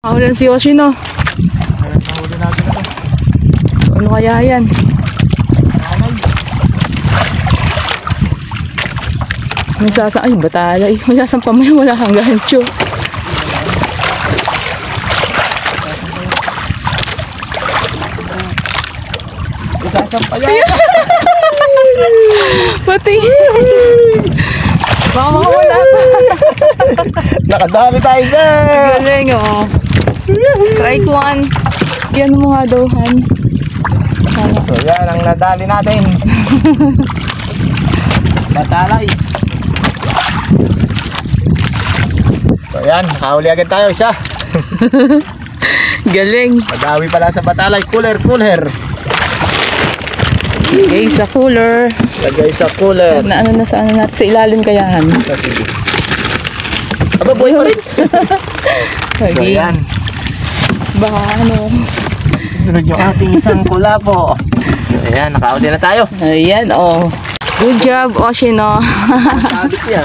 Mahulan si Yoshino. Nahuli natin na to. Ano kaya yan? Ay, batalay. Masasampa mo yan, wala kang gancho. Isasampa yan. Pati. Baka makawala pa. Nakadami tayo dyan. Galing, oh. Strike one. Yan mo nga daw, Han. So yan ang nadali natin. Batalay. So yan, nakahuli agad tayo isa. Galing. Madawi pala sa batalay. Cooler. Okay, sa cooler. Lagay sa cooler. Na ano na sa ano natin, sa ilalim kaya, Han. Sige. Aba, buhay pa rin. So Okay. yan. Baka ano. Sunod yung ating isang kulapo. So ayan, nakahuli na tayo. Ayan, oh. Good job, Oshino. Sabit niya.